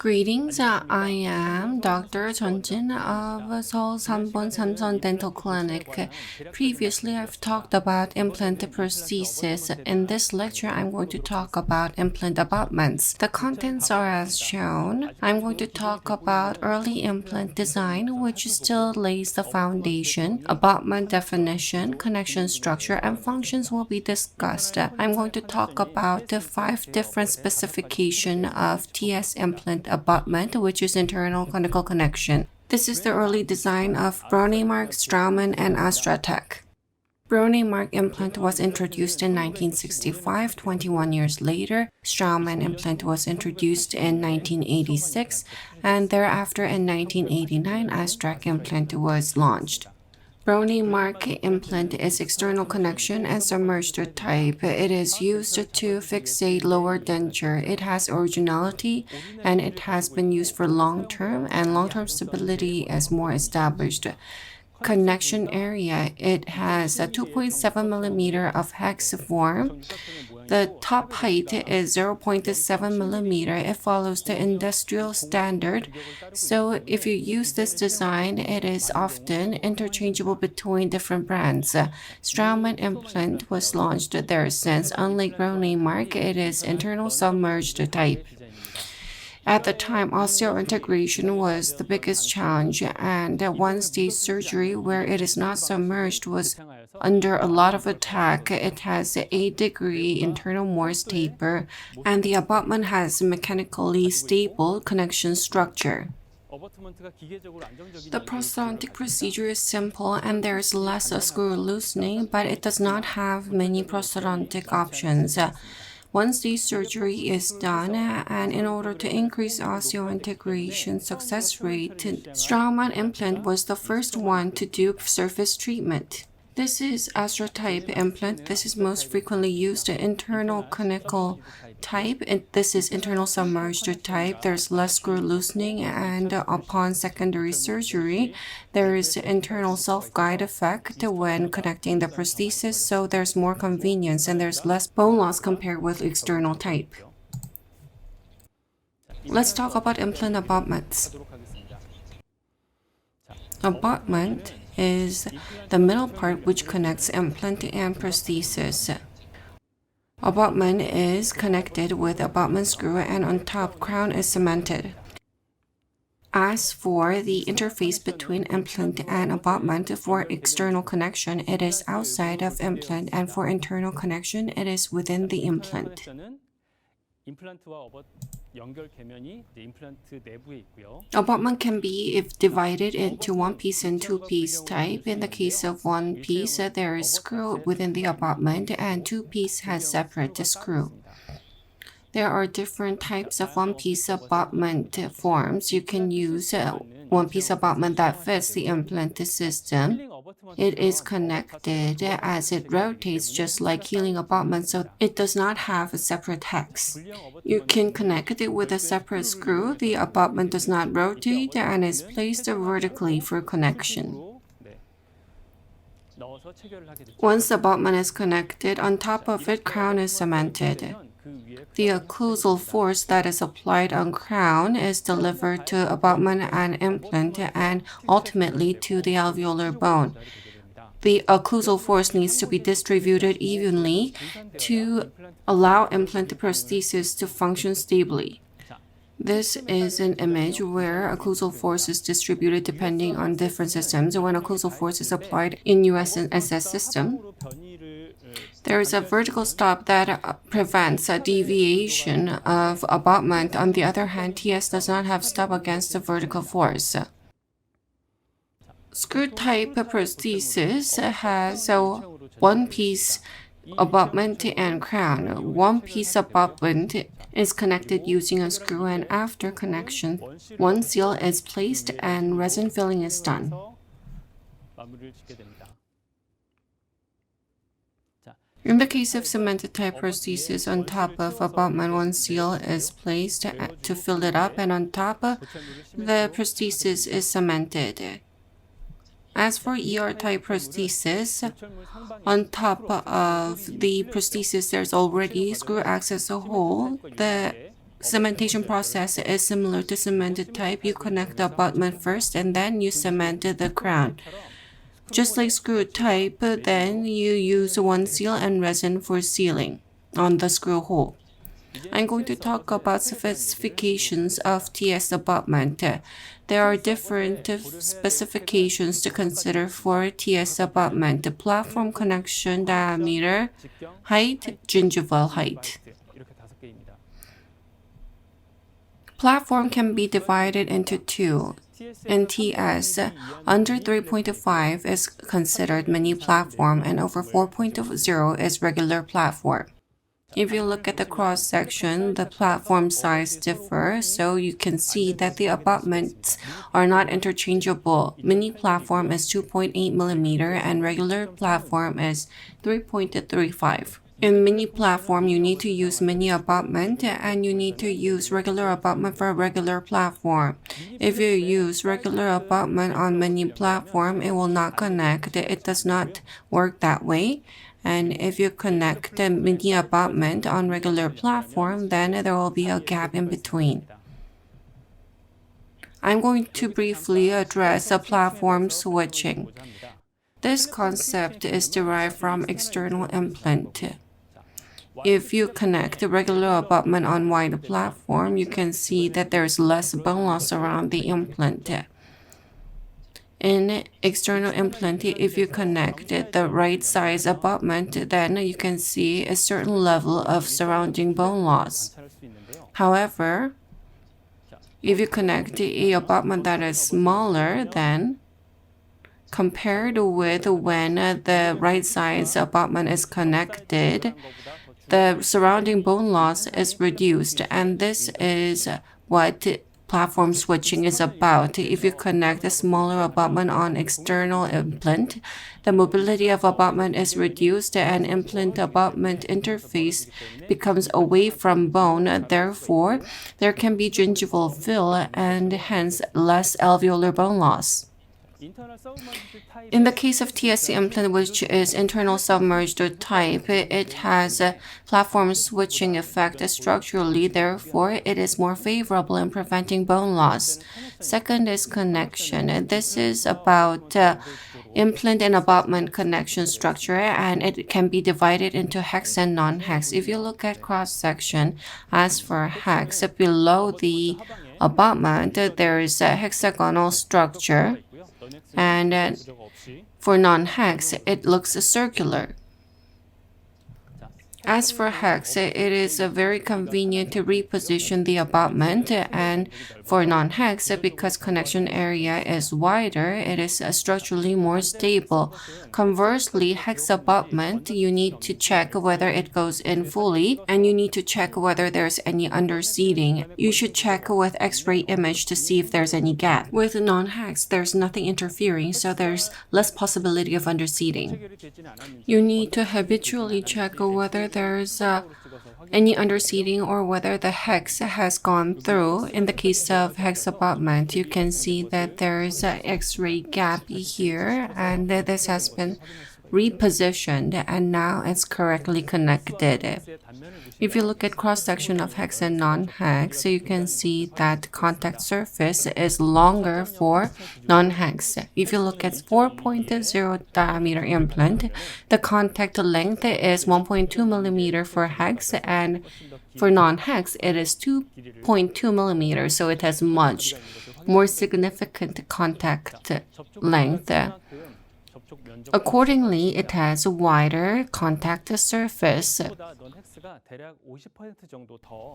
Greetings, I am Dr. Jeonjin of Seoul Sanbon Samson Dental Clinic. Previously, I've talked about implant prosthesis. In this lecture, I'm going to talk about implant abutments. The contents are as shown. I'm going to talk about early implant design, which still lays the foundation. Abutment definition, connection structure, and functions will be discussed. I'm going to talk about the 5 different specifications of TS implant abutment, which is internal conical connection. This is the early design of Brånemark, Straumann, and AstraTech. Brånemark implant was introduced in 1965, 21 years later. Straumann implant was introduced in 1986, and thereafter in 1989, AstraTech implant was launched. Brånemark implant is external connection and submerged type. It is used to fixate lower denture. It has originality and it has been used for long-term, and long-term stability is more established. Connection area, it has a 2.7 millimeter of hex form. The top height is 0.7 millimeter. It follows the industrial standard. So if you use this design, it is often interchangeable between different brands. Straumann implant was launched there since. Unlike Brånemark, it is internal submerged type. At the time, osseointegration was the biggest challenge, and one-stage surgery where it is not submerged was under a lot of attack. It has an 8-degree internal Morse taper, and the abutment has mechanically stable connection structure. The prosthodontic procedure is simple and there is less screw loosening, but it does not have many prosthodontic options. Once the surgery is done, and in order to increase osseointegration success rate, Straumann implant was the first one to do surface treatment. This is AstraType implant. This is most frequently used internal conical type. This is internal submerged type. There's less screw loosening, and upon secondary surgery, there is internal self-guide effect when connecting the prosthesis, so there's more convenience and there's less bone loss compared with external type. Let's talk about implant abutments. Abutment is the middle part which connects implant and prosthesis. Abutment is connected with abutment screw, and on top crown is cemented. As for the interface between implant and abutment, for external connection, it is outside of implant, and for internal connection, it is within the implant. Abutment can be divided into one piece and two piece type. In the case of one piece, there is screw within the abutment, and two piece has separate screw. There are different types of one-piece abutment forms. You can use one-piece abutment that fits the implant system. It is connected as it rotates, just like healing abutment, so it does not have a separate hex. You can connect it with a separate screw. The abutment does not rotate and is placed vertically for connection. Once the abutment is connected, on top of it, crown is cemented. The occlusal force that is applied on crown is delivered to abutment and implant and ultimately to the alveolar bone. The occlusal force needs to be distributed evenly to allow implant prosthesis to function stably. This is an image where occlusal force is distributed depending on different systems. When occlusal force is applied in USSS system, there is a vertical stop that prevents a deviation of abutment. On the other hand, TS does not have stop against the vertical force. Screw-type prosthesis has a one-piece abutment and crown. One-piece abutment is connected using a screw, and after connection, one seal is placed and resin filling is done. In the case of cemented type prosthesis, on top of abutment, one seal is placed to fill it up, and on top, the prosthesis is cemented. As for ER-type prosthesis, on top of the prosthesis, there's already screw access hole. The cementation process is similar to cement type. You connect the abutment first and then you cement the crown. Just like screw type, then you use one seal and resin for sealing on the screw hole. I'm going to talk about specifications of TS abutment. There are different specifications to consider for TS abutment: platform connection diameter, height, gingival height. Platform can be divided into two. In TS, under 3.5 is considered mini platform and over 4.0 is regular platform. If you look at the cross section, the platform size differ, so you can see that the abutments are not interchangeable. Mini platform is 2.8 mm and regular platform is 3.35. In mini platform, you need to use mini abutment and you need to use regular abutment for regular platform. If you use regular abutment on mini platform, it will not connect. It does not work that way. And if you connect the mini abutment on regular platform, then there will be a gap in between. I'm going to briefly address the platform switching. This concept is derived from external implant. If you connect the regular abutment on wide platform, you can see that there is less bone loss around the implant. In external implant, if you connect the right size abutment, then you can see a certain level of surrounding bone loss. However, if you connect a abutment that is smaller, then compared with when the right size abutment is connected, the surrounding bone loss is reduced, and this is what platform switching is about. If you connect a smaller abutment on external implant, the mobility of abutment is reduced and implant abutment interface becomes away from bone. Therefore, there can be gingival fill and hence less alveolar bone loss. In the case of TSC implant, which is internal submerged type, it has a platform switching effect structurally, therefore it is more favorable in preventing bone loss. Second is connection. This is about implant and abutment connection structure, and it can be divided into hex and non-hex. If you look at cross section, as for hex, below the abutment there is a hexagonal structure, and for non-hex, it looks circular. As for hex, it is very convenient to reposition the abutment, and for non-hex, because connection area is wider, it is structurally more stable. Conversely, hex abutment, you need to check whether it goes in fully, and you need to check whether there's any underseating. You should check with X-ray image to see if there's any gap. With non-hex, there's nothing interfering, so there's less possibility of underseating. You need to habitually check whether there's any underseating or whether the hex has gone through. In the case of hex abutment, you can see that there is an X-ray gap here, and this has been repositioned and now it's correctly connected. If you look at cross-section of hex and non-hex, you can see that contact surface is longer for non-hex. If you look at 4.0 diameter implant, the contact length is 1.2 mm for hex, and for non-hex it is 2.2 mm, so it has much more significant contact length. Accordingly, it has a wider contact surface.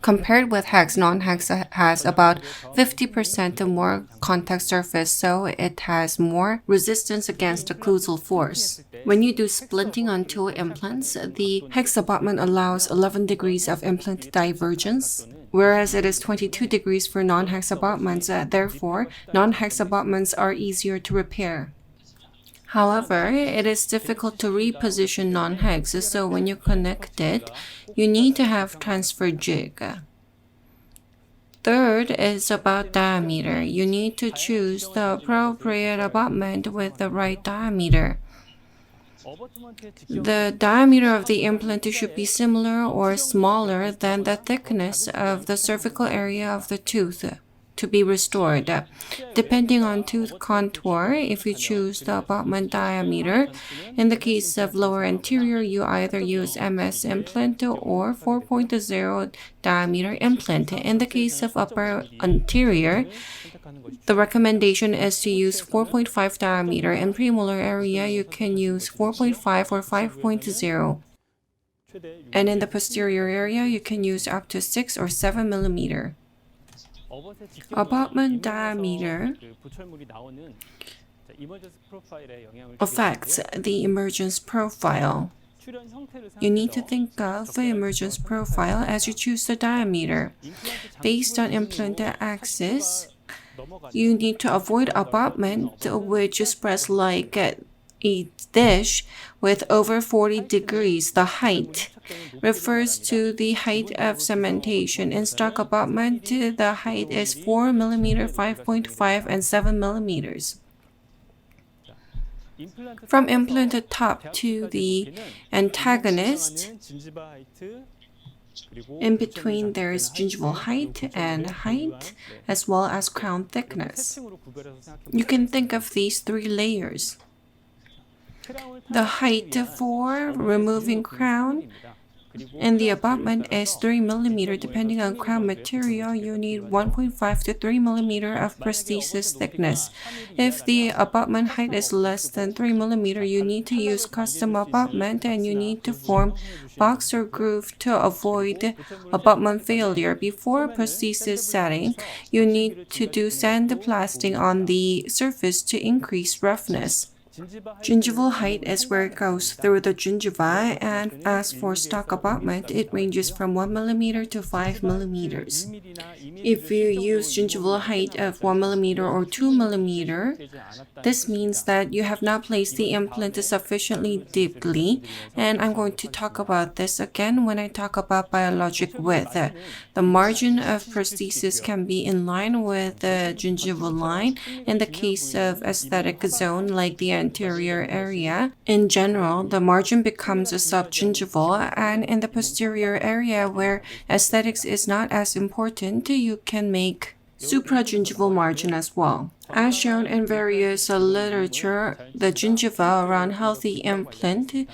Compared with hex, non-hex has about 50% more contact surface, so it has more resistance against occlusal force. When you do splinting on two implants, the hex abutment allows 11 degrees of implant divergence, whereas it is 22 degrees for non-hex abutments. Therefore, non-hex abutments are easier to repair. However, it is difficult to reposition non-hex, so when you connect it, you need to have transfer jig. Third is about diameter. You need to choose the appropriate abutment with the right diameter. The diameter of the implant should be similar or smaller than the thickness of the cervical area of the tooth to be restored. Depending on tooth contour, if you choose the abutment diameter, in the case of lower anterior, you either use MS implant or 4.0 diameter implant. In the case of upper anterior, the recommendation is to use 4.5 diameter. In premolar area, you can use 4.5 or 5.0. And in the posterior area, you can use up to 6 or 7 millimeter. Abutment diameter affects the emergence profile. You need to think of the emergence profile as you choose the diameter. Based on implant axis, you need to avoid abutment which spreads like a dish with over 40 degrees. The height refers to the height of cementation. In stock abutment, the height is 4 mm, 5.5, and 7 millimeters. From implant top to the antagonist, in between there is gingival height and height, as well as crown thickness. You can think of these three layers. The height for removing crown in the abutment is 3 mm. Depending on crown material, you need 1.5 to 3 mm of prosthesis thickness. If the abutment height is less than 3 mm, you need to use custom abutment and you need to form box or groove to avoid abutment failure. Before prosthesis setting, you need to do sandblasting on the surface to increase roughness. Gingival height is where it goes through the gingiva, and as for stock abutment, it ranges from 1 mm to 5 mm. If you use gingival height of 1 mm or 2 mm, this means that you have not placed the implant sufficiently deeply, and I'm going to talk about this again when I talk about biologic width. The margin of prosthesis can be in line with the gingival line in the case of aesthetic zone like the anterior area. In general, the margin becomes a subgingival, and in the posterior area where aesthetics is not as important, you can make supragingival margin as well. As shown in various literature, the gingiva around healthy implant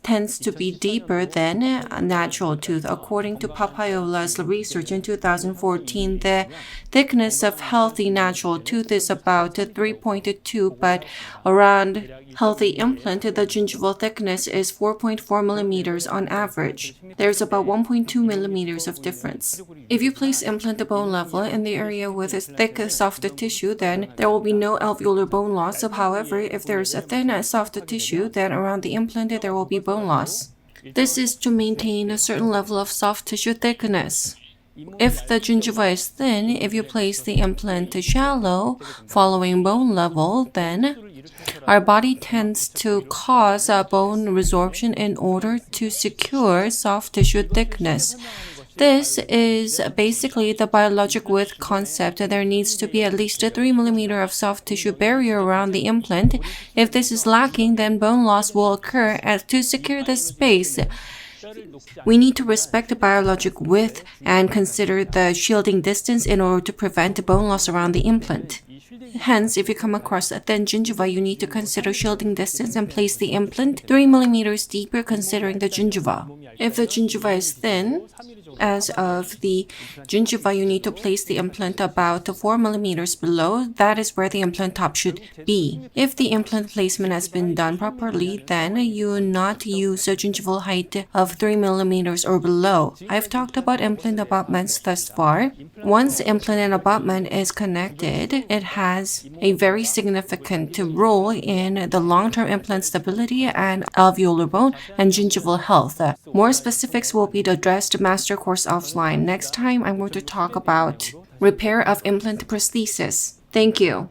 tends to be deeper than a natural tooth. According to Papayola's research in 2014, the thickness of healthy natural tooth is about 3.2, but around healthy implant, the gingival thickness is 4.4 millimeters on average. There's about 1.2 millimeters of difference. If you place implant at bone level in the area with a thick, soft tissue, then there will be no alveolar bone loss. However, if there is a thin, soft tissue, then around the implant there will be bone loss. This is to maintain a certain level of soft tissue thickness. If the gingiva is thin, if you place the implant shallow, following bone level, then our body tends to cause a bone resorption in order to secure soft tissue thickness. This is basically the biologic width concept. There needs to be at least 3 mm of soft tissue barrier around the implant. If this is lacking, then bone loss will occur. As to secure the space, we need to respect the biologic width and consider the shielding distance in order to prevent bone loss around the implant. Hence, if you come across a thin gingiva, you need to consider shielding distance and place the implant 3 mm deeper considering the gingiva. If the gingiva is thin, as of the gingiva, you need to place the implant about 4 mm below. That is where the implant top should be. If the implant placement has been done properly, then you will not use a gingival height of 3 mm or below. I've talked about implant abutments thus far. Once implant and abutment is connected, it has a very significant role in the long-term implant stability and alveolar bone and gingival health. More specifics will be addressed master course offline. Next time, I'm going to talk about repair of implant prosthesis. Thank you.